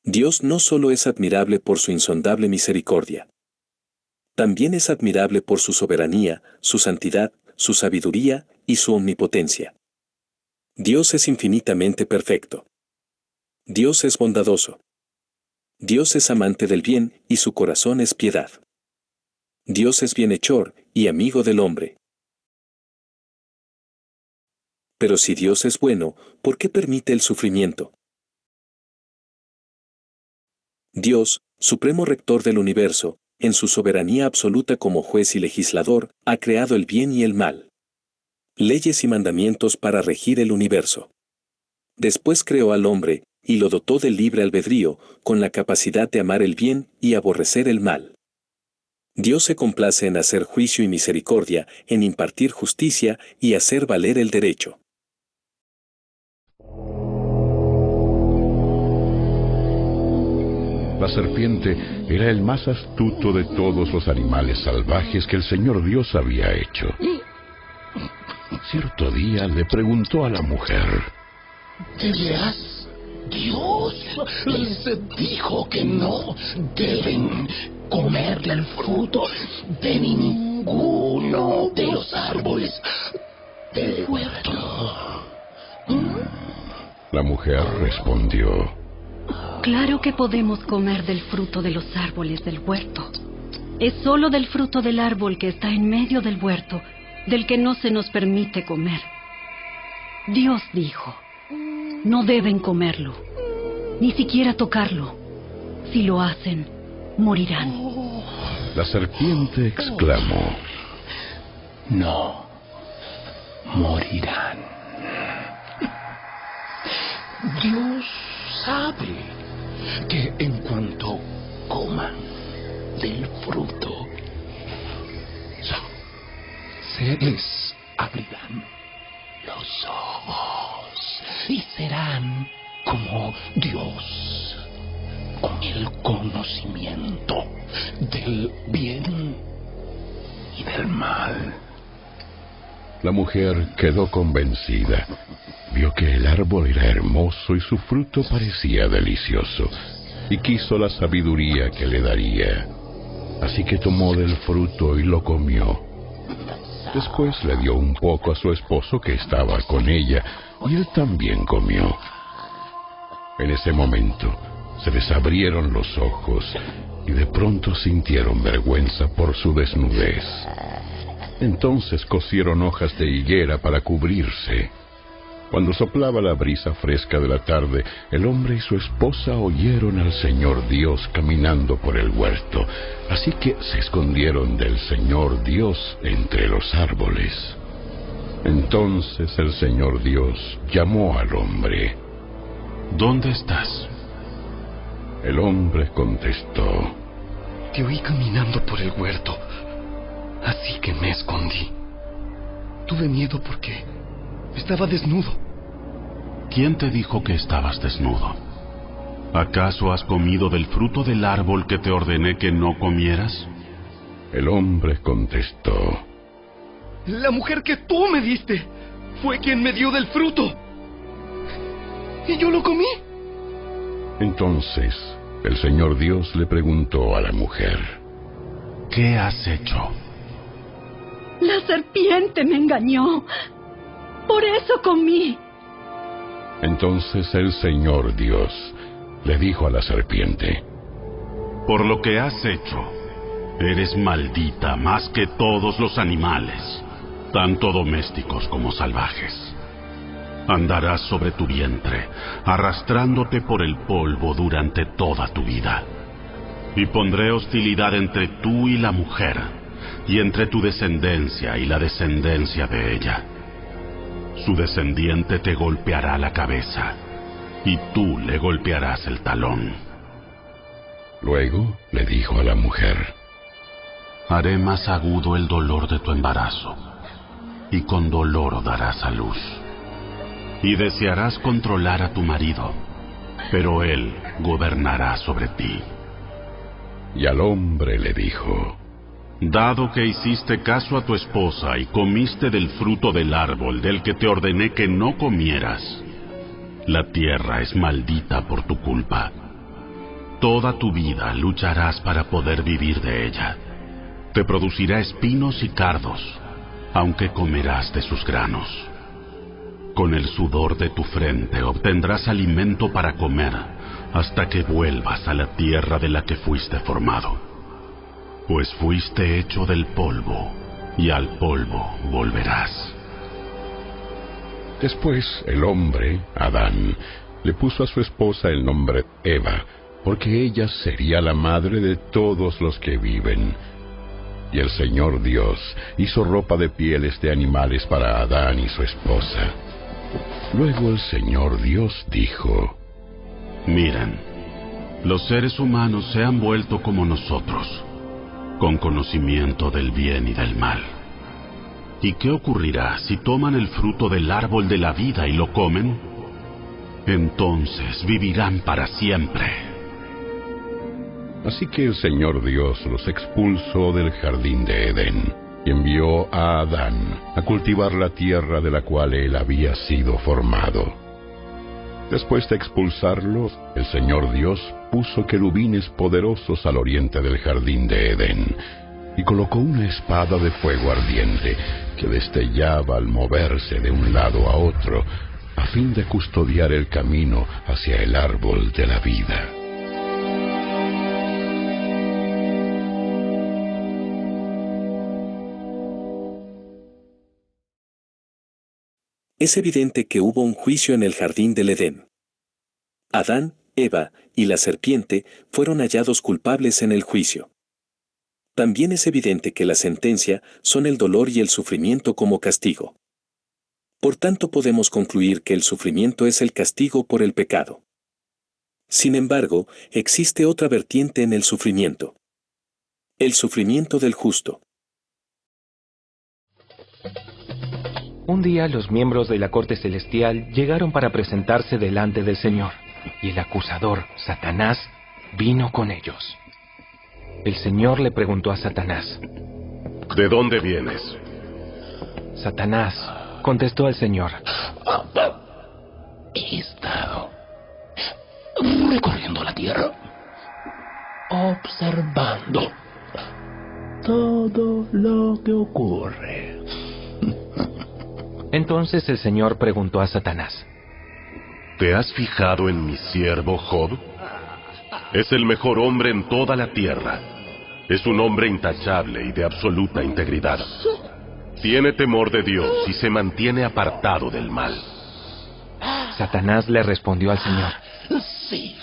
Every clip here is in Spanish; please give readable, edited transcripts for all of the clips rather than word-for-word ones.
Dios no solo es admirable por su insondable misericordia. También es admirable por su soberanía, su santidad, su sabiduría y su omnipotencia. Dios es infinitamente perfecto. Dios es bondadoso. Dios es amante del bien y su corazón es piedad. Dios es bienhechor y amigo del hombre. Pero si Dios es bueno, ¿por qué permite el sufrimiento? Dios, supremo rector del universo, en su soberanía absoluta como juez y legislador, ha creado el bien y el mal. Leyes y mandamientos para regir el universo. Después creó al hombre, y lo dotó del libre albedrío, con la capacidad de amar el bien y aborrecer el mal. Dios se complace en hacer juicio y misericordia, en impartir justicia y hacer valer el derecho. La serpiente era el más astuto de todos los animales salvajes que el Señor Dios había hecho. Cierto día le preguntó a la mujer: ¿De veras? Dios les dijo que no deben comer del fruto de ninguno de los árboles del huerto. La mujer respondió: Claro que podemos comer del fruto de los árboles del huerto. Es solo del fruto del árbol que está en medio del huerto, del que no se nos permite comer. Dios dijo: no deben comerlo, ni siquiera tocarlo. Si lo hacen, morirán. La serpiente exclamó: No, morirán. Dios sabe que en cuanto coman del fruto, se les abrirán los ojos y serán como Dios, con el conocimiento del bien y del mal. La mujer quedó convencida. Vio que el árbol era hermoso y su fruto parecía delicioso, y quiso la sabiduría que le daría. Así que tomó del fruto y lo comió. Después le dio un poco a su esposo que estaba con ella, y él también comió. En ese momento se les abrieron los ojos, y de pronto sintieron vergüenza por su desnudez. Entonces cosieron hojas de higuera para cubrirse. Cuando soplaba la brisa fresca de la tarde, el hombre y su esposa oyeron al Señor Dios caminando por el huerto, así que se escondieron del Señor Dios entre los árboles. Entonces el Señor Dios llamó al hombre: ¿Dónde estás? El hombre contestó: Te oí caminando por el huerto, así que me escondí. Tuve miedo porque estaba desnudo. ¿Quién te dijo que estabas desnudo? ¿Acaso has comido del fruto del árbol que te ordené que no comieras? El hombre contestó: La mujer que tú me diste fue quien me dio del fruto, y yo lo comí. Entonces el Señor Dios le preguntó a la mujer: ¿Qué has hecho? La serpiente me engañó. Por eso comí. Entonces el Señor Dios le dijo a la serpiente: Por lo que has hecho, eres maldita más que todos los animales, tanto domésticos como salvajes. Andarás sobre tu vientre, arrastrándote por el polvo durante toda tu vida. Y pondré hostilidad entre tú y la mujer, y entre tu descendencia y la descendencia de ella. Su descendiente te golpeará la cabeza, y tú le golpearás el talón. Luego le dijo a la mujer: Haré más agudo el dolor de tu embarazo, y con dolor darás a luz. Y desearás controlar a tu marido, pero él gobernará sobre ti. Y al hombre le dijo: Dado que hiciste caso a tu esposa y comiste del fruto del árbol del que te ordené que no comieras, la tierra es maldita por tu culpa. Toda tu vida lucharás para poder vivir de ella. Te producirá espinos y cardos, aunque comerás de sus granos. Con el sudor de tu frente obtendrás alimento para comer, hasta que vuelvas a la tierra de la que fuiste formado. Pues fuiste hecho del polvo, y al polvo volverás. Después el hombre, Adán, le puso a su esposa el nombre Eva, porque ella sería la madre de todos los que viven. Y el Señor Dios hizo ropa de pieles de animales para Adán y su esposa. Luego el Señor Dios dijo: Miren, los seres humanos se han vuelto como nosotros, con conocimiento del bien y del mal. ¿Y qué ocurrirá si toman el fruto del árbol de la vida y lo comen? Entonces vivirán para siempre. Así que el Señor Dios los expulsó del jardín de Edén y envió a Adán a cultivar la tierra de la cual él había sido formado. Después de expulsarlos, el Señor Dios puso querubines poderosos al oriente del jardín de Edén y colocó una espada de fuego ardiente que destellaba al moverse de un lado a otro, a fin de custodiar el camino hacia el árbol de la vida. Es evidente que hubo un juicio en el jardín del Edén. Adán, Eva y la serpiente fueron hallados culpables en el juicio. También es evidente que la sentencia son el dolor y el sufrimiento como castigo. Por tanto, podemos concluir que el sufrimiento es el castigo por el pecado. Sin embargo, existe otra vertiente en el sufrimiento. El sufrimiento del justo. Un día los miembros de la corte celestial llegaron para presentarse delante del Señor, y el acusador, Satanás, vino con ellos. El Señor le preguntó a Satanás: ¿De dónde vienes? Satanás contestó al Señor: He estado recorriendo la tierra, observando todo lo que ocurre. Entonces el Señor preguntó a Satanás: ¿Te has fijado en mi siervo Job? Es el mejor hombre en toda la tierra. Es un hombre intachable y de absoluta integridad. Tiene temor de Dios y se mantiene apartado del mal. Satanás le respondió al Señor: Sí,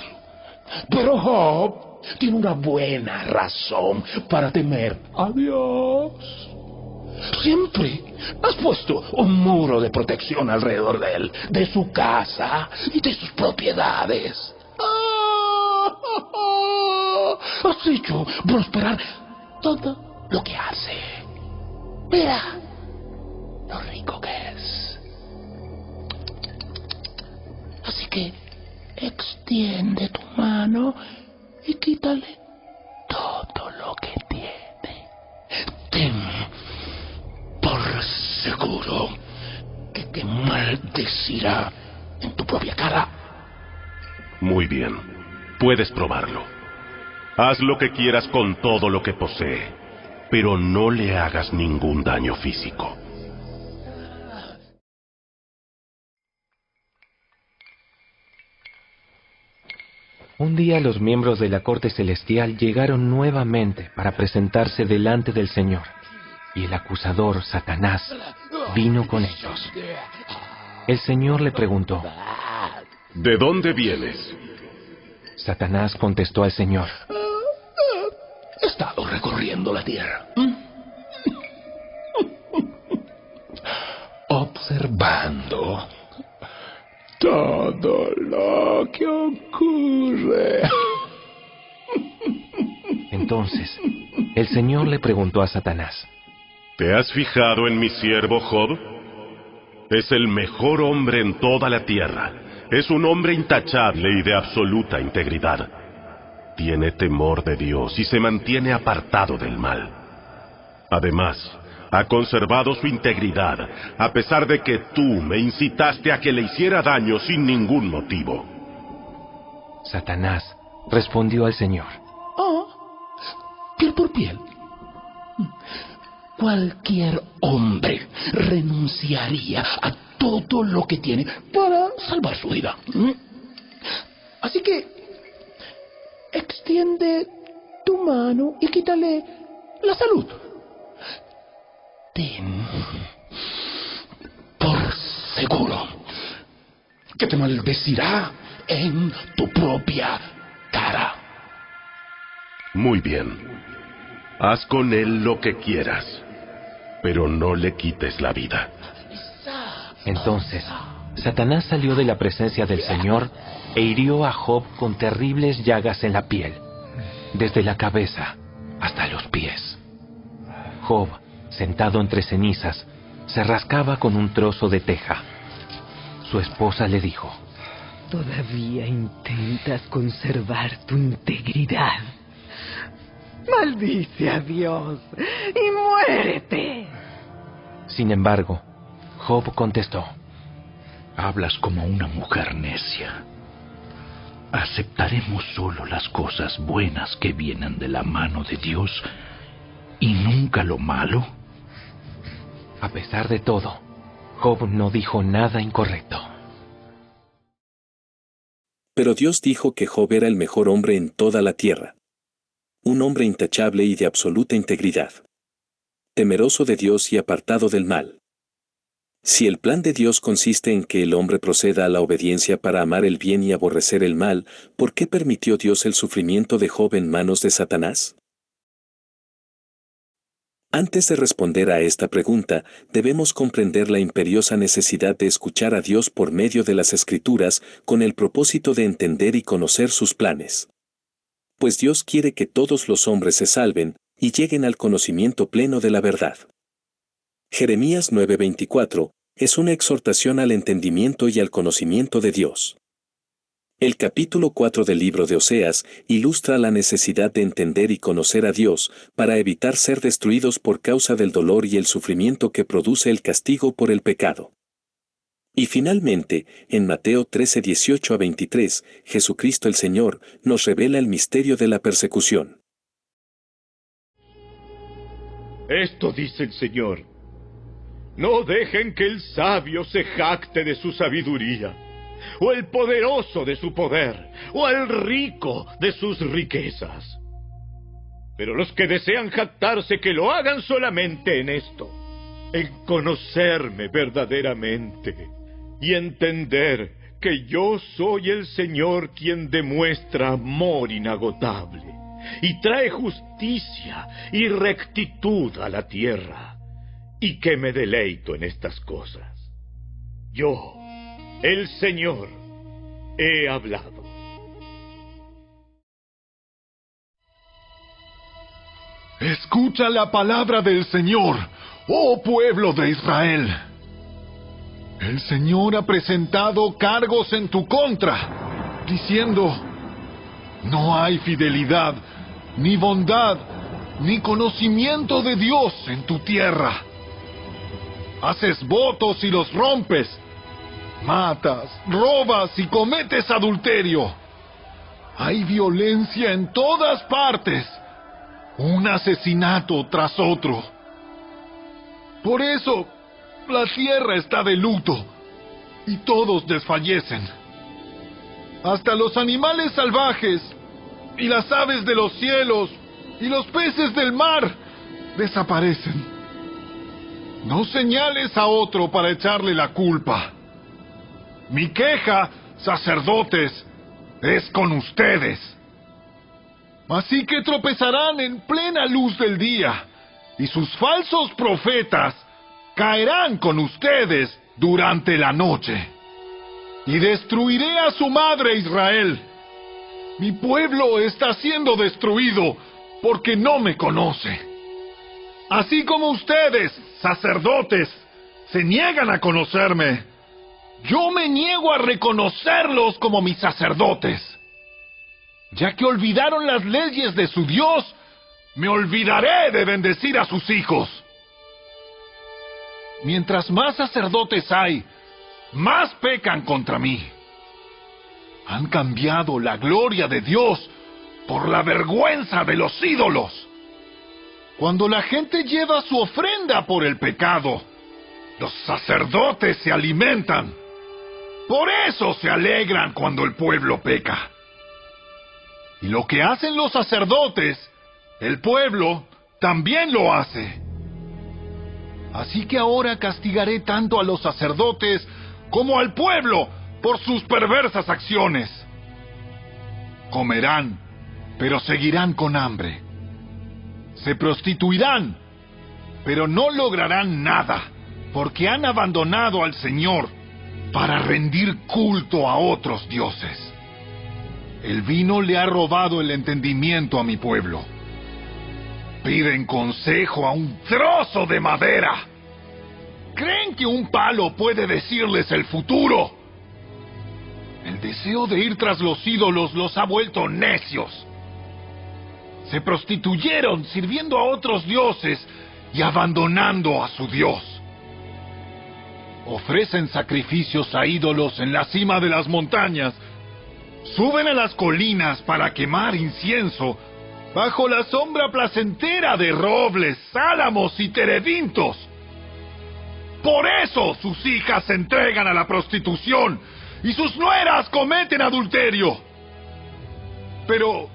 pero Job tiene una buena razón para temer a Dios. Siempre has puesto un muro de protección alrededor de él, de su casa y de sus propiedades. Has hecho prosperar todo lo que hace. Mira lo rico que es. Así que extiende tu mano y quítale todo lo que tiene. Ten por seguro que te maldecirá en tu propia cara. Muy bien, puedes probarlo. Haz lo que quieras con todo lo que posee, pero no le hagas ningún daño físico. Un día los miembros de la corte celestial llegaron nuevamente para presentarse delante del Señor, y el acusador, Satanás, vino con ellos. El Señor le preguntó: ¿De dónde vienes? Satanás contestó al Señor: He estado recorriendo la tierra, observando todo lo que ocurre. Entonces, el Señor le preguntó a Satanás: ¿Te has fijado en mi siervo Job? Es el mejor hombre en toda la tierra. Es un hombre intachable y de absoluta integridad. Tiene temor de Dios y se mantiene apartado del mal. Además, ha conservado su integridad, a pesar de que tú me incitaste a que le hiciera daño sin ningún motivo. Satanás respondió el Señor. Piel por piel. Cualquier hombre renunciaría a todo lo que tiene para salvar su vida. Así que extiende tu mano y quítale la salud. Ten por seguro que te maldecirá en tu propia cara. Muy bien. Haz con él lo que quieras, pero no le quites la vida. Entonces, Satanás salió de la presencia del Señor e hirió a Job con terribles llagas en la piel, desde la cabeza hasta los pies. Job, sentado entre cenizas, se rascaba con un trozo de teja. Su esposa le dijo: ¿Todavía intentas conservar tu integridad? Maldice a Dios y muérete. Sin embargo, Job contestó: Hablas como una mujer necia. ¿Aceptaremos solo las cosas buenas que vienen de la mano de Dios y nunca lo malo? A pesar de todo, Job no dijo nada incorrecto. Pero Dios dijo que Job era el mejor hombre en toda la tierra. Un hombre intachable y de absoluta integridad. Temeroso de Dios y apartado del mal. Si el plan de Dios consiste en que el hombre proceda a la obediencia para amar el bien y aborrecer el mal, ¿por qué permitió Dios el sufrimiento de Job en manos de Satanás? Antes de responder a esta pregunta, debemos comprender la imperiosa necesidad de escuchar a Dios por medio de las Escrituras con el propósito de entender y conocer sus planes. Pues Dios quiere que todos los hombres se salven y lleguen al conocimiento pleno de la verdad. Jeremías 9:24 es una exhortación al entendimiento y al conocimiento de Dios. El capítulo 4 del libro de Oseas ilustra la necesidad de entender y conocer a Dios para evitar ser destruidos por causa del dolor y el sufrimiento que produce el castigo por el pecado. Y finalmente, en Mateo 13:18-23, Jesucristo el Señor nos revela el misterio de la persecución. Esto dice el Señor: no dejen que el sabio se jacte de su sabiduría, o el poderoso de su poder, o el rico de sus riquezas. Pero los que desean jactarse, que lo hagan solamente en esto, en conocerme verdaderamente y entender que yo soy el Señor quien demuestra amor inagotable y trae justicia y rectitud a la tierra, y que me deleito en estas cosas. Yo, el Señor, he hablado. Escucha la palabra del Señor, oh pueblo de Israel. El Señor ha presentado cargos en tu contra, diciendo: no hay fidelidad, ni bondad, ni conocimiento de Dios en tu tierra. Haces votos y los rompes. Matas, robas y cometes adulterio. Hay violencia en todas partes. Un asesinato tras otro. Por eso, la tierra está de luto y todos desfallecen. Hasta los animales salvajes y las aves de los cielos y los peces del mar desaparecen. No señales a otro para echarle la culpa. Mi queja, sacerdotes, es con ustedes. Así que tropezarán en plena luz del día, y sus falsos profetas caerán con ustedes durante la noche. Y destruiré a su madre Israel. Mi pueblo está siendo destruido porque no me conoce. Así como ustedes, sacerdotes, se niegan a conocerme, yo me niego a reconocerlos como mis sacerdotes. Ya que olvidaron las leyes de su Dios, me olvidaré de bendecir a sus hijos. Mientras más sacerdotes hay, más pecan contra mí. Han cambiado la gloria de Dios por la vergüenza de los ídolos. Cuando la gente lleva su ofrenda por el pecado, los sacerdotes se alimentan. Por eso se alegran cuando el pueblo peca. Y lo que hacen los sacerdotes, el pueblo también lo hace. Así que ahora castigaré tanto a los sacerdotes como al pueblo por sus perversas acciones. Comerán, pero seguirán con hambre. Se prostituirán, pero no lograrán nada, porque han abandonado al Señor para rendir culto a otros dioses. El vino le ha robado el entendimiento a mi pueblo. Piden consejo a un trozo de madera. ¿Creen que un palo puede decirles el futuro? El deseo de ir tras los ídolos los ha vuelto necios. Se prostituyeron sirviendo a otros dioses y abandonando a su Dios. Ofrecen sacrificios a ídolos en la cima de las montañas. Suben a las colinas para quemar incienso bajo la sombra placentera de robles, álamos y terebintos. Por eso sus hijas se entregan a la prostitución y sus nueras cometen adulterio. Pero,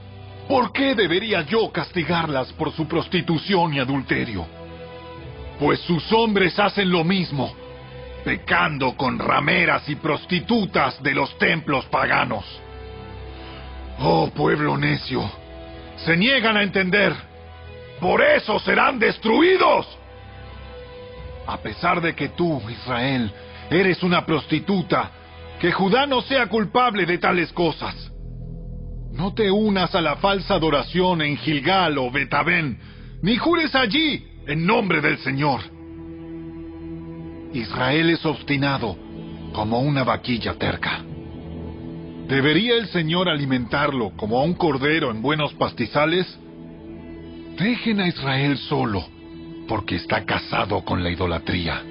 ¿por qué debería yo castigarlas por su prostitución y adulterio? Pues sus hombres hacen lo mismo, pecando con rameras y prostitutas de los templos paganos. Oh, pueblo necio, se niegan a entender. Por eso serán destruidos. A pesar de que tú, Israel, eres una prostituta, que Judá no sea culpable de tales cosas. No te unas a la falsa adoración en Gilgal o Betabén, ni jures allí en nombre del Señor. Israel es obstinado como una vaquilla terca. ¿Debería el Señor alimentarlo como a un cordero en buenos pastizales? Dejen a Israel solo, porque está casado con la idolatría.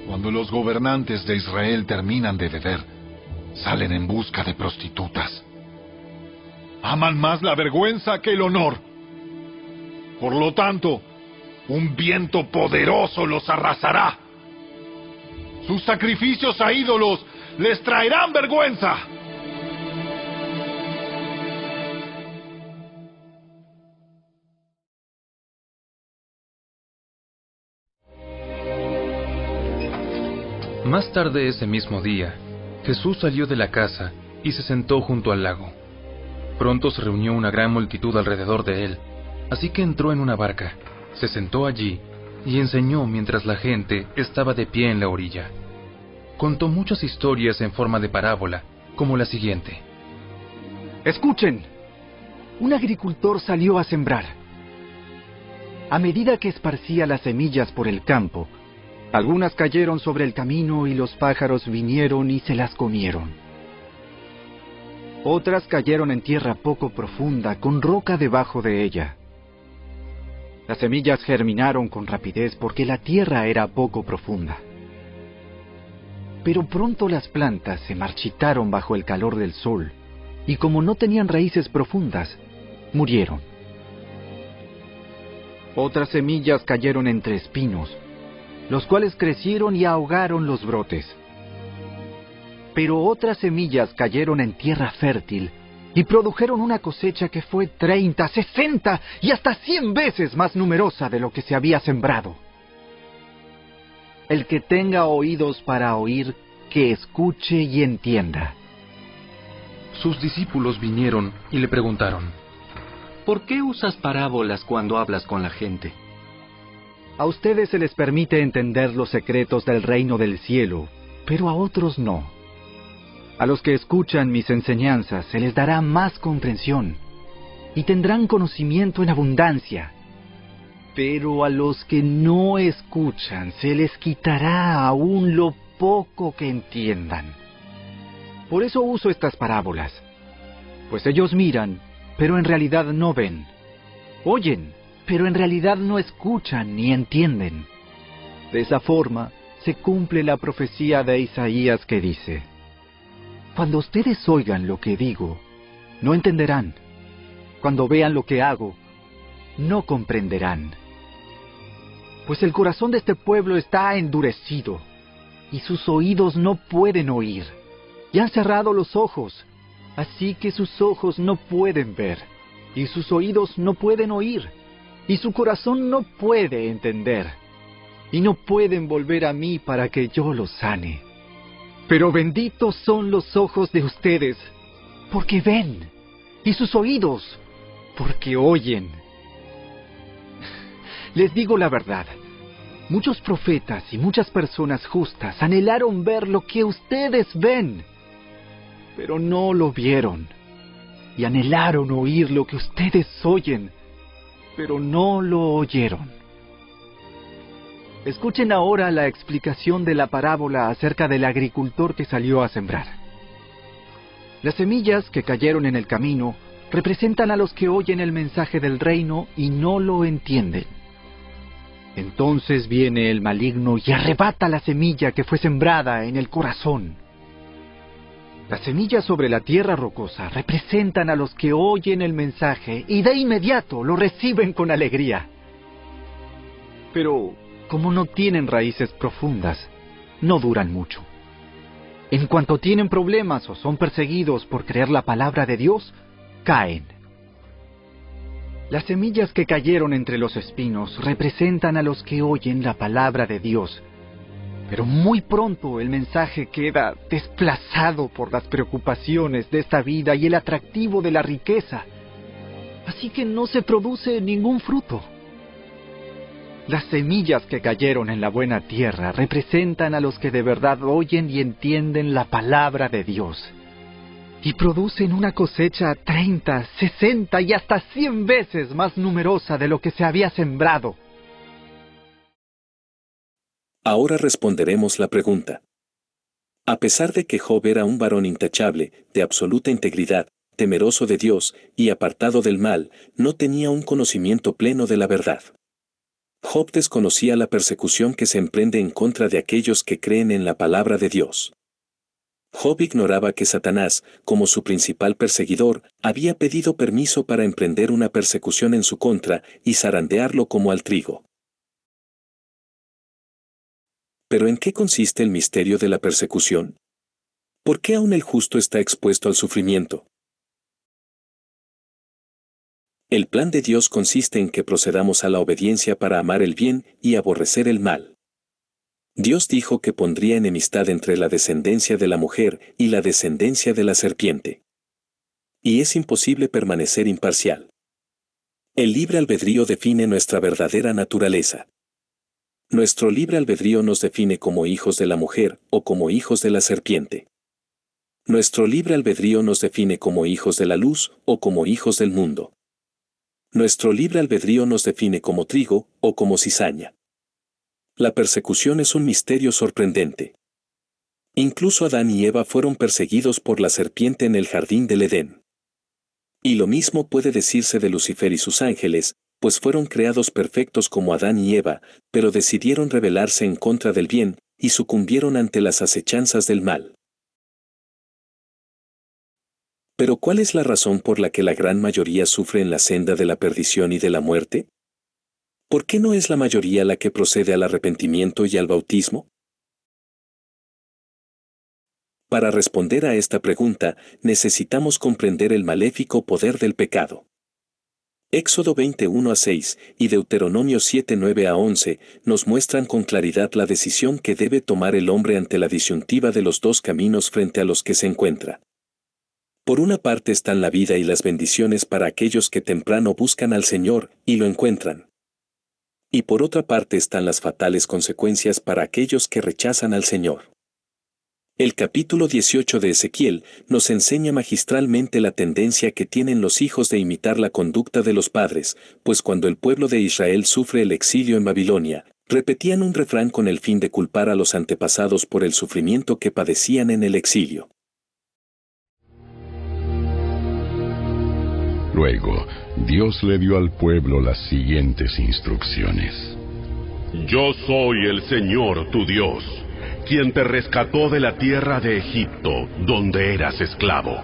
Cuando los gobernantes de Israel terminan de beber, salen en busca de prostitutas. Aman más la vergüenza que el honor. Por lo tanto, un viento poderoso los arrasará. Sus sacrificios a ídolos les traerán vergüenza. Más tarde ese mismo día, Jesús salió de la casa y se sentó junto al lago. Pronto se reunió una gran multitud alrededor de él, así que entró en una barca, se sentó allí y enseñó mientras la gente estaba de pie en la orilla. Contó muchas historias en forma de parábola, como la siguiente. Escuchen, un agricultor salió a sembrar. A medida que esparcía las semillas por el campo, algunas cayeron sobre el camino y los pájaros vinieron y se las comieron. Otras cayeron en tierra poco profunda, con roca debajo de ella. Las semillas germinaron con rapidez porque la tierra era poco profunda. Pero pronto las plantas se marchitaron bajo el calor del sol, y como no tenían raíces profundas, murieron. Otras semillas cayeron entre espinos, los cuales crecieron y ahogaron los brotes. Pero otras semillas cayeron en tierra fértil y produjeron una cosecha que fue 30, 60 y hasta 100 veces más numerosa de lo que se había sembrado. El que tenga oídos para oír, que escuche y entienda. Sus discípulos vinieron y le preguntaron: ¿Por qué usas parábolas cuando hablas con la gente? A ustedes se les permite entender los secretos del reino del cielo, pero a otros no. A los que escuchan mis enseñanzas se les dará más comprensión, y tendrán conocimiento en abundancia. Pero a los que no escuchan se les quitará aún lo poco que entiendan. Por eso uso estas parábolas, pues ellos miran, pero en realidad no ven. Oyen, pero en realidad no escuchan ni entienden. De esa forma se cumple la profecía de Isaías que dice: Cuando ustedes oigan lo que digo, no entenderán. Cuando vean lo que hago, no comprenderán. Pues el corazón de este pueblo está endurecido, y sus oídos no pueden oír, y han cerrado los ojos, así que sus ojos no pueden ver, y sus oídos no pueden oír, y su corazón no puede entender, y no pueden volver a mí para que yo los sane. Pero benditos son los ojos de ustedes, porque ven, y sus oídos, porque oyen. Les digo la verdad, muchos profetas y muchas personas justas anhelaron ver lo que ustedes ven, pero no lo vieron. Y anhelaron oír lo que ustedes oyen, pero no lo oyeron. Escuchen ahora la explicación de la parábola acerca del agricultor que salió a sembrar. Las semillas que cayeron en el camino representan a los que oyen el mensaje del reino y no lo entienden. Entonces viene el maligno y arrebata la semilla que fue sembrada en el corazón. Las semillas sobre la tierra rocosa representan a los que oyen el mensaje y de inmediato lo reciben con alegría. Pero, como no tienen raíces profundas, no duran mucho. En cuanto tienen problemas o son perseguidos por creer la palabra de Dios, caen. Las semillas que cayeron entre los espinos representan a los que oyen la palabra de Dios, pero muy pronto el mensaje queda desplazado por las preocupaciones de esta vida y el atractivo de la riqueza, así que no se produce ningún fruto. Las semillas que cayeron en la buena tierra representan a los que de verdad oyen y entienden la palabra de Dios, y producen una cosecha 30, 60 y hasta 100 veces más numerosa de lo que se había sembrado. Ahora responderemos la pregunta. A pesar de que Job era un varón intachable, de absoluta integridad, temeroso de Dios y apartado del mal, no tenía un conocimiento pleno de la verdad. Job desconocía la persecución que se emprende en contra de aquellos que creen en la palabra de Dios. Job ignoraba que Satanás, como su principal perseguidor, había pedido permiso para emprender una persecución en su contra y zarandearlo como al trigo. ¿Pero en qué consiste el misterio de la persecución? ¿Por qué aún el justo está expuesto al sufrimiento? El plan de Dios consiste en que procedamos a la obediencia para amar el bien y aborrecer el mal. Dios dijo que pondría enemistad entre la descendencia de la mujer y la descendencia de la serpiente. Y es imposible permanecer imparcial. El libre albedrío define nuestra verdadera naturaleza. Nuestro libre albedrío nos define como hijos de la mujer o como hijos de la serpiente. Nuestro libre albedrío nos define como hijos de la luz o como hijos del mundo. Nuestro libre albedrío nos define como trigo o como cizaña. La persecución es un misterio sorprendente. Incluso Adán y Eva fueron perseguidos por la serpiente en el jardín del Edén. Y lo mismo puede decirse de Lucifer y sus ángeles, pues fueron creados perfectos como Adán y Eva, pero decidieron rebelarse en contra del bien, y sucumbieron ante las acechanzas del mal. ¿Pero cuál es la razón por la que la gran mayoría sufre en la senda de la perdición y de la muerte? ¿Por qué no es la mayoría la que procede al arrepentimiento y al bautismo? Para responder a esta pregunta, necesitamos comprender el maléfico poder del pecado. Éxodo 21:6 y Deuteronomio 7:9-11 nos muestran con claridad la decisión que debe tomar el hombre ante la disyuntiva de los dos caminos frente a los que se encuentra. Por una parte están la vida y las bendiciones para aquellos que temprano buscan al Señor y lo encuentran. Y por otra parte están las fatales consecuencias para aquellos que rechazan al Señor. El capítulo 18 de Ezequiel nos enseña magistralmente la tendencia que tienen los hijos de imitar la conducta de los padres, pues cuando el pueblo de Israel sufre el exilio en Babilonia, repetían un refrán con el fin de culpar a los antepasados por el sufrimiento que padecían en el exilio. Luego, Dios le dio al pueblo las siguientes instrucciones. Yo soy el Señor tu Dios. quien te rescató de la tierra de Egipto, donde eras esclavo.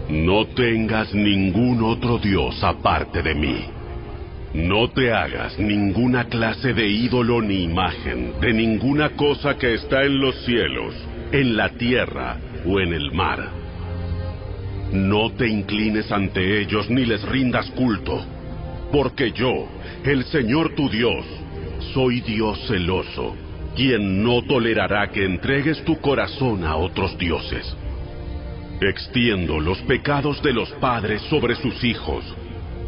No tengas ningún otro Dios aparte de mí. No te hagas ninguna clase de ídolo ni imagen de ninguna cosa que está en los cielos, en la tierra o en el mar. No te inclines ante ellos ni les rindas culto, porque yo, el Señor tu Dios, soy Dios celoso, quien no tolerará que entregues tu corazón a otros dioses. Extiendo los pecados de los padres sobre sus hijos.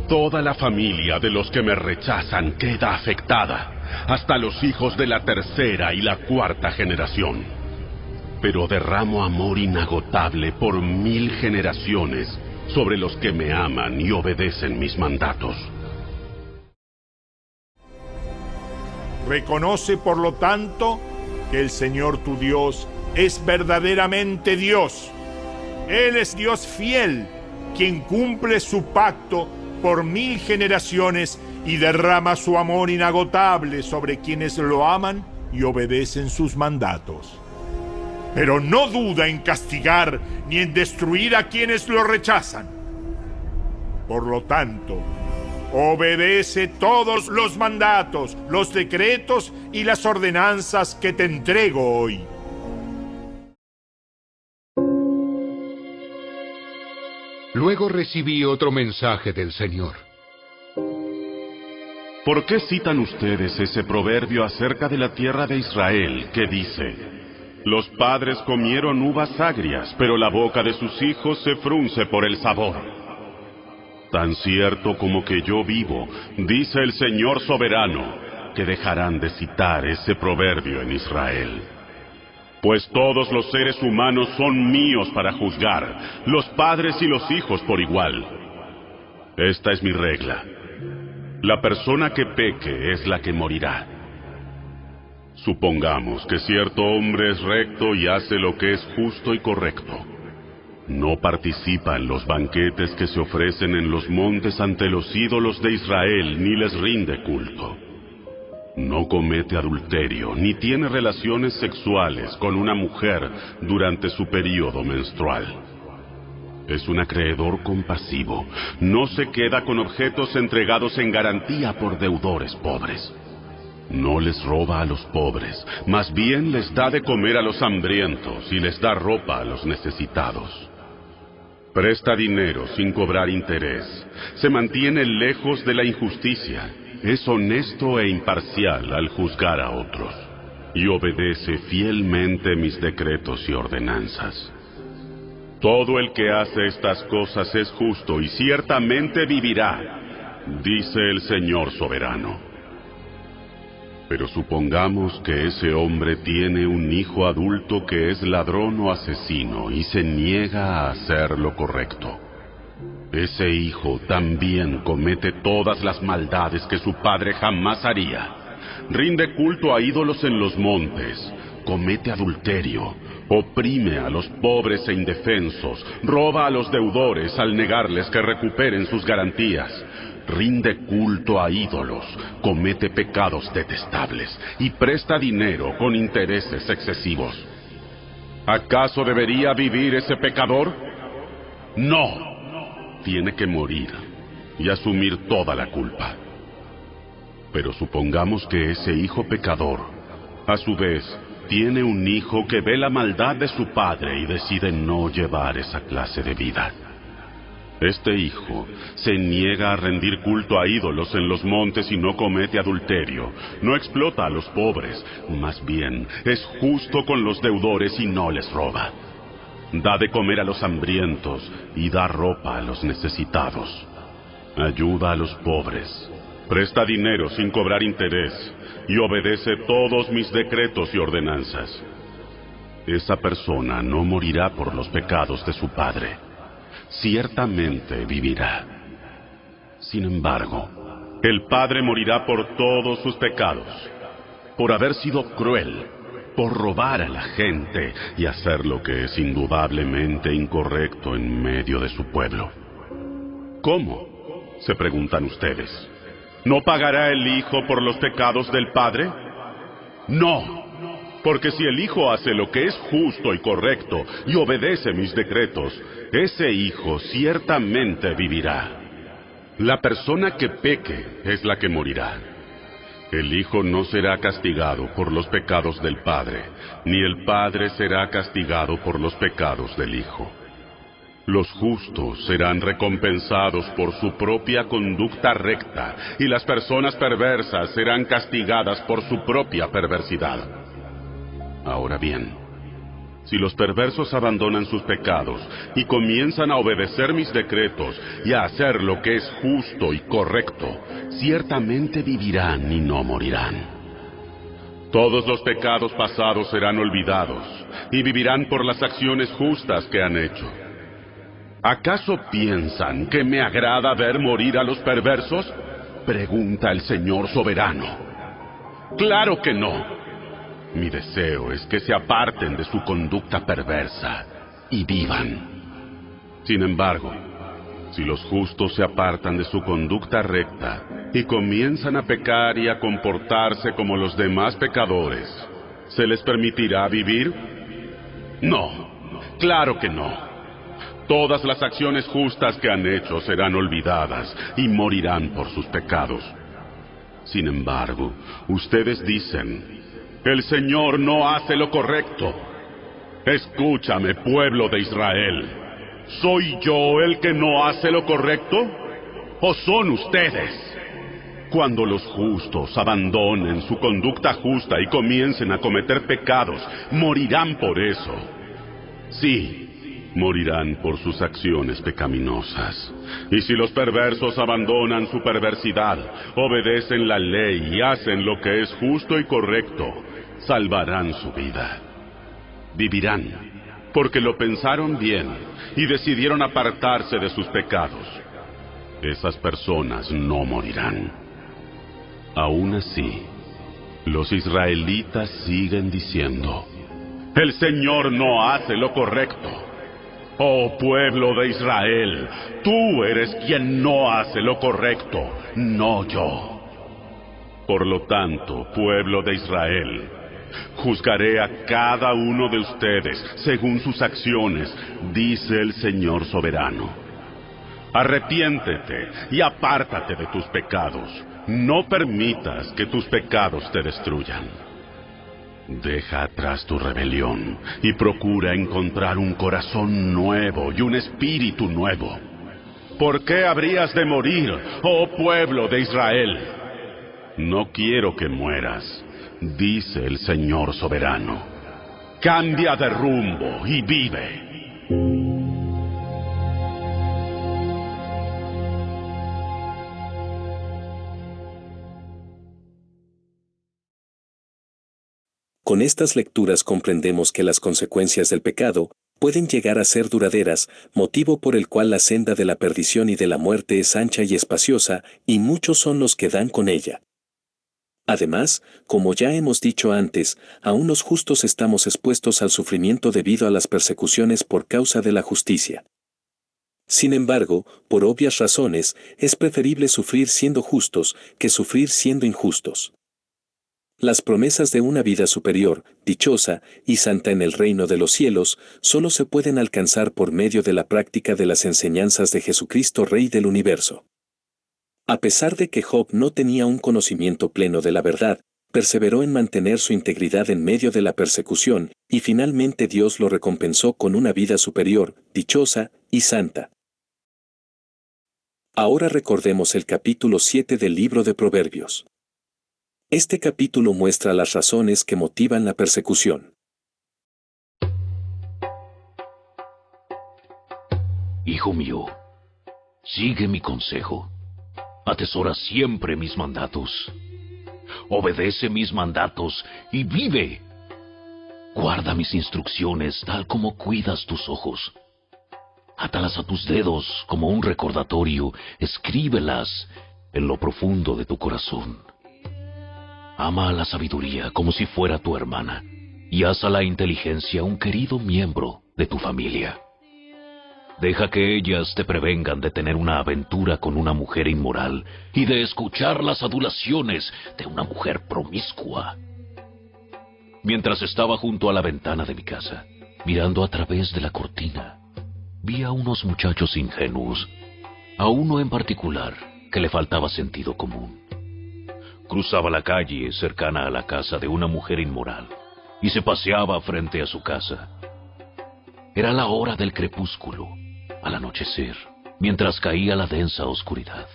Toda la familia de los que me rechazan queda afectada, hasta los hijos de la tercera y la cuarta generación. Pero derramo amor inagotable por 1000 generaciones sobre los que me aman y obedecen mis mandatos. Reconoce, por lo tanto, que el Señor tu Dios es verdaderamente Dios. Él es Dios fiel, quien cumple su pacto por 1000 generaciones y derrama su amor inagotable sobre quienes lo aman y obedecen sus mandatos. Pero no duda en castigar ni en destruir a quienes lo rechazan. Por lo tanto, obedece todos los mandatos, los decretos y las ordenanzas que te entrego hoy. Luego recibí otro mensaje del Señor. ¿Por qué citan ustedes ese proverbio acerca de la tierra de Israel que dice: los padres comieron uvas agrias, pero la boca de sus hijos se frunce por el sabor? Tan cierto como que yo vivo, dice el Señor soberano, que dejarán de citar ese proverbio en Israel. Pues todos los seres humanos son míos para juzgar, los padres y los hijos por igual. Esta es mi regla. La persona que peque es la que morirá. Supongamos que cierto hombre es recto y hace lo que es justo y correcto. No participa en los banquetes que se ofrecen en los montes ante los ídolos de Israel, ni les rinde culto. No comete adulterio, ni tiene relaciones sexuales con una mujer durante su período menstrual. Es un acreedor compasivo. No se queda con objetos entregados en garantía por deudores pobres. No les roba a los pobres, más bien les da de comer a los hambrientos y les da ropa a los necesitados. Presta dinero sin cobrar interés. Se mantiene lejos de la injusticia. Es honesto e imparcial al juzgar a otros, y obedece fielmente mis decretos y ordenanzas. Todo el que hace estas cosas es justo y ciertamente vivirá, dice el Señor soberano. Pero supongamos que ese hombre tiene un hijo adulto que es ladrón o asesino y se niega a hacer lo correcto. Ese hijo también comete todas las maldades que su padre jamás haría. Rinde culto a ídolos en los montes, comete adulterio, oprime a los pobres e indefensos, roba a los deudores al negarles que recuperen sus garantías, rinde culto a ídolos, comete pecados detestables y presta dinero con intereses excesivos. ¿Acaso debería vivir ese pecador? No. Tiene que morir y asumir toda la culpa. Pero supongamos que ese hijo pecador, a su vez, tiene un hijo que ve la maldad de su padre y decide no llevar esa clase de vida. Este hijo se niega a rendir culto a ídolos en los montes y no comete adulterio, no explota a los pobres, más bien es justo con los deudores y no les roba. Da de comer a los hambrientos y da ropa a los necesitados. Ayuda a los pobres, presta dinero sin cobrar interés y obedece todos mis decretos y ordenanzas. Esa persona no morirá por los pecados de su padre. Ciertamente vivirá. Sin embargo, el padre morirá por todos sus pecados, por haber sido cruel, por robar a la gente y hacer lo que es indudablemente incorrecto en medio de su pueblo. ¿Cómo?, se preguntan ustedes. ¿No pagará el hijo por los pecados del padre? No, Porque si el Hijo hace lo que es justo y correcto y obedece mis decretos, ese Hijo ciertamente vivirá. La persona que peque es la que morirá. El Hijo no será castigado por los pecados del Padre, ni el Padre será castigado por los pecados del Hijo. Los justos serán recompensados por su propia conducta recta, y las personas perversas serán castigadas por su propia perversidad. Ahora bien, si los perversos abandonan sus pecados y comienzan a obedecer mis decretos y a hacer lo que es justo y correcto, ciertamente vivirán y no morirán. Todos los pecados pasados serán olvidados y vivirán por las acciones justas que han hecho. ¿Acaso piensan que me agrada ver morir a los perversos? Pregunta el Señor soberano. ¡Claro que no! Mi deseo es que se aparten de su conducta perversa y vivan. Sin embargo, si los justos se apartan de su conducta recta y comienzan a pecar y a comportarse como los demás pecadores, ¿se les permitirá vivir? No, claro que no. Todas las acciones justas que han hecho serán olvidadas y morirán por sus pecados. Sin embargo, ustedes dicen: el Señor no hace lo correcto. Escúchame, pueblo de Israel. ¿Soy yo el que no hace lo correcto? ¿O son ustedes? Cuando los justos abandonen su conducta justa y comiencen a cometer pecados, morirán por eso. Sí, morirán por sus acciones pecaminosas. Y si los perversos abandonan su perversidad, obedecen la ley y hacen lo que es justo y correcto, salvarán su vida. Vivirán, porque lo pensaron bien y decidieron apartarse de sus pecados. Esas personas no morirán. Aún así, los israelitas siguen diciendo: el Señor no hace lo correcto. Oh pueblo de Israel, tú eres quien no hace lo correcto, no yo. Por lo tanto, pueblo de Israel, juzgaré a cada uno de ustedes según sus acciones, dice el Señor soberano. Arrepiéntete y apártate de tus pecados. No permitas que tus pecados te destruyan. Deja atrás tu rebelión y procura encontrar un corazón nuevo y un espíritu nuevo. ¿Por qué habrías de morir, oh pueblo de Israel? No quiero que mueras, dice el Señor soberano. Cambia de rumbo y vive. Con estas lecturas comprendemos que las consecuencias del pecado pueden llegar a ser duraderas, motivo por el cual la senda de la perdición y de la muerte es ancha y espaciosa, y muchos son los que dan con ella. Además, como ya hemos dicho antes, aún los justos estamos expuestos al sufrimiento debido a las persecuciones por causa de la justicia. Sin embargo, por obvias razones, es preferible sufrir siendo justos que sufrir siendo injustos. Las promesas de una vida superior, dichosa y santa en el reino de los cielos, solo se pueden alcanzar por medio de la práctica de las enseñanzas de Jesucristo, Rey del universo. A pesar de que Job no tenía un conocimiento pleno de la verdad, perseveró en mantener su integridad en medio de la persecución, y finalmente Dios lo recompensó con una vida superior, dichosa y santa. Ahora recordemos el capítulo 7 del libro de Proverbios. Este capítulo muestra las razones que motivan la persecución. Hijo mío, sigue mi consejo. Atesora siempre mis mandatos. Obedece mis mandatos y vive. Guarda mis instrucciones tal como cuidas tus ojos. Átalas a tus dedos como un recordatorio. Escríbelas en lo profundo de tu corazón. Ama a la sabiduría como si fuera tu hermana, y haz a la inteligencia un querido miembro de tu familia. Deja que ellas te prevengan de tener una aventura con una mujer inmoral y de escuchar las adulaciones de una mujer promiscua. Mientras estaba junto a la ventana de mi casa, mirando a través de la cortina, vi a unos muchachos ingenuos, a uno en particular que le faltaba sentido común. Cruzaba la calle cercana a la casa de una mujer inmoral y se paseaba frente a su casa. Era la hora del crepúsculo, al anochecer, mientras caía la densa oscuridad.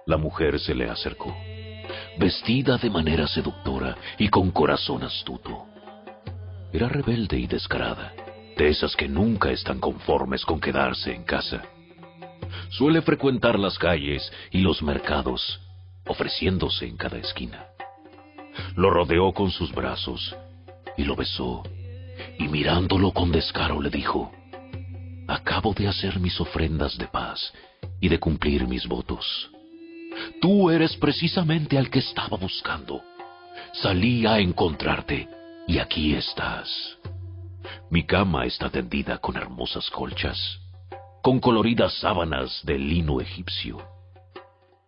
La mujer se le acercó, vestida de manera seductora y con corazón astuto. Era rebelde y descarada, de esas que nunca están conformes con quedarse en casa. Suele frecuentar las calles y los mercados, ofreciéndose en cada esquina. Lo rodeó con sus brazos y lo besó, y mirándolo con descaro le dijo: acabo de hacer mis ofrendas de paz y de cumplir mis votos. Tú eres precisamente al que estaba buscando. Salí a encontrarte y aquí estás. Mi cama está tendida con hermosas colchas, con coloridas sábanas de lino egipcio.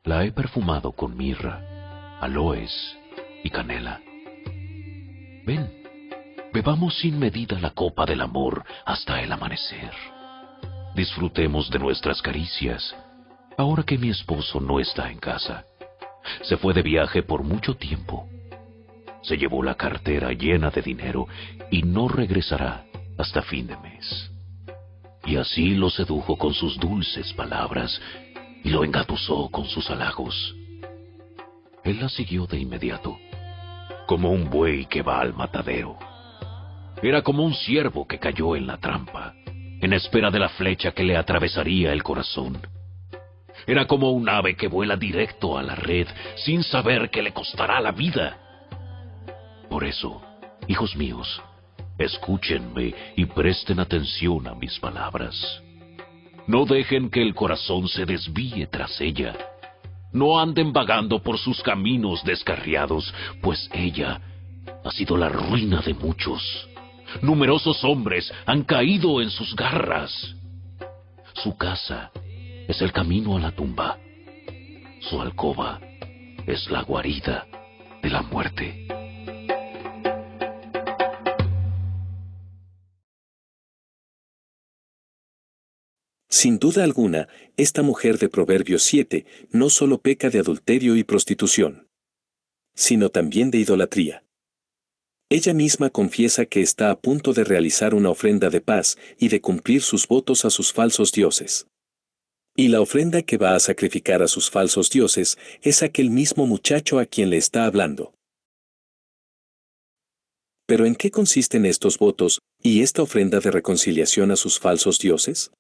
La he perfumado con mirra, aloes y canela. Ven, bebamos sin medida la copa del amor hasta el amanecer. Disfrutemos de nuestras caricias, ahora que mi esposo no está en casa. Se fue de viaje por mucho tiempo. Se llevó la cartera llena de dinero y no regresará hasta fin de mes. Y así lo sedujo con sus dulces palabras y lo engatusó con sus halagos. Él la siguió de inmediato, como un buey que va al matadero. Era como un ciervo que cayó en la trampa, en espera de la flecha que le atravesaría el corazón. Era como un ave que vuela directo a la red sin saber que le costará la vida. Por eso, hijos míos, escúchenme y presten atención a mis palabras. No dejen que el corazón se desvíe tras ella. No anden vagando por sus caminos descarriados, pues ella ha sido la ruina de muchos. Numerosos hombres han caído en sus garras. Su casa es el camino a la tumba. Su alcoba es la guarida de la muerte. Sin duda alguna, esta mujer de Proverbios 7 no solo peca de adulterio y prostitución, sino también de idolatría. Ella misma confiesa que está a punto de realizar una ofrenda de paz y de cumplir sus votos a sus falsos dioses. Y la ofrenda que va a sacrificar a sus falsos dioses es aquel mismo muchacho a quien le está hablando. ¿Pero en qué consisten estos votos y esta ofrenda de reconciliación a sus falsos dioses?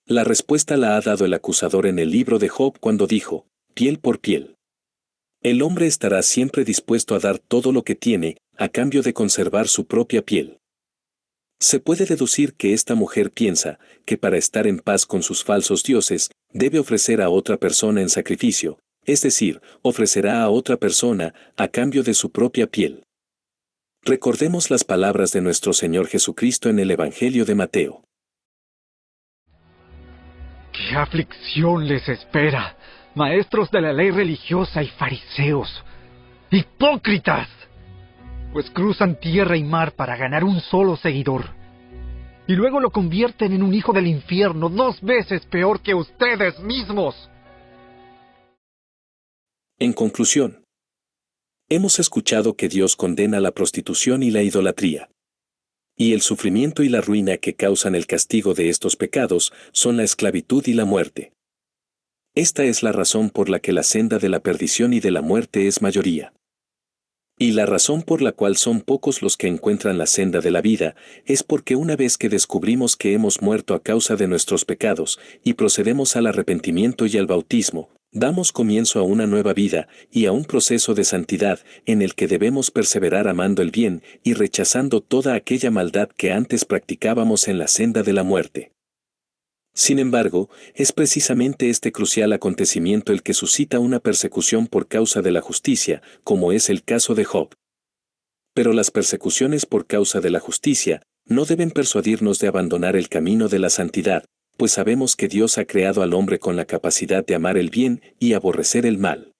La respuesta la ha dado el acusador en el libro de Job cuando dijo: piel por piel. El hombre estará siempre dispuesto a dar todo lo que tiene, a cambio de conservar su propia piel. Se puede deducir que esta mujer piensa que para estar en paz con sus falsos dioses, debe ofrecer a otra persona en sacrificio, es decir, ofrecerá a otra persona a cambio de su propia piel. Recordemos las palabras de nuestro Señor Jesucristo en el Evangelio de Mateo. ¡Qué aflicción les espera, maestros de la ley religiosa y fariseos! ¡Hipócritas! Pues cruzan tierra y mar para ganar un solo seguidor, y luego lo convierten en un hijo del infierno 2 veces peor que ustedes mismos. En conclusión, hemos escuchado que Dios condena la prostitución y la idolatría. Y el sufrimiento y la ruina que causan el castigo de estos pecados son la esclavitud y la muerte. Esta es la razón por la que la senda de la perdición y de la muerte es mayoría. Y la razón por la cual son pocos los que encuentran la senda de la vida es porque una vez que descubrimos que hemos muerto a causa de nuestros pecados y procedemos al arrepentimiento y al bautismo, damos comienzo a una nueva vida y a un proceso de santidad en el que debemos perseverar amando el bien y rechazando toda aquella maldad que antes practicábamos en la senda de la muerte. Sin embargo, es precisamente este crucial acontecimiento el que suscita una persecución por causa de la justicia, como es el caso de Job. Pero las persecuciones por causa de la justicia no deben persuadirnos de abandonar el camino de la santidad, pues sabemos que Dios ha creado al hombre con la capacidad de amar el bien y aborrecer el mal.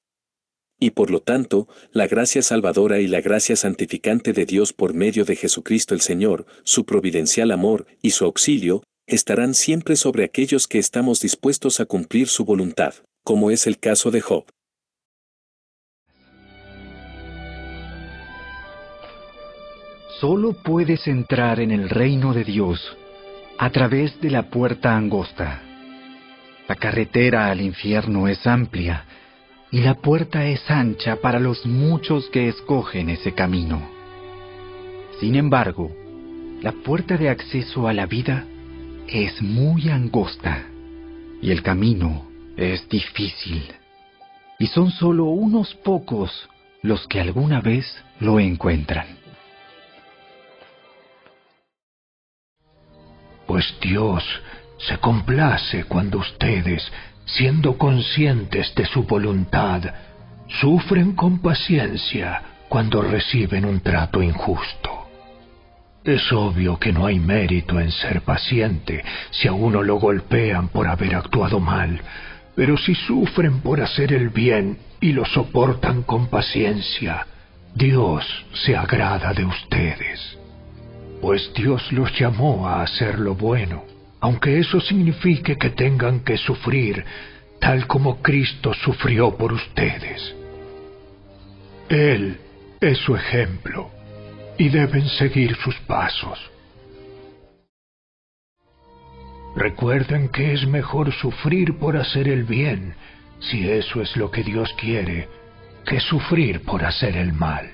y por lo tanto, la gracia salvadora y la gracia santificante de Dios por medio de Jesucristo el Señor, su providencial amor y su auxilio, estarán siempre sobre aquellos que estamos dispuestos a cumplir su voluntad, como es el caso de Job. Solo puedes entrar en el reino de Dios a través de la puerta angosta. La carretera al infierno es amplia y la puerta es ancha para los muchos que escogen ese camino. Sin embargo, la puerta de acceso a la vida es muy angosta y el camino es difícil. Y son solo unos pocos los que alguna vez lo encuentran. Pues Dios se complace cuando ustedes, siendo conscientes de su voluntad, sufren con paciencia cuando reciben un trato injusto. Es obvio que no hay mérito en ser paciente si a uno lo golpean por haber actuado mal, pero si sufren por hacer el bien y lo soportan con paciencia, Dios se agrada de ustedes. Pues Dios los llamó a hacer lo bueno, aunque eso signifique que tengan que sufrir, tal como Cristo sufrió por ustedes. Él es su ejemplo, y deben seguir sus pasos. Recuerden que es mejor sufrir por hacer el bien, si eso es lo que Dios quiere, que sufrir por hacer el mal.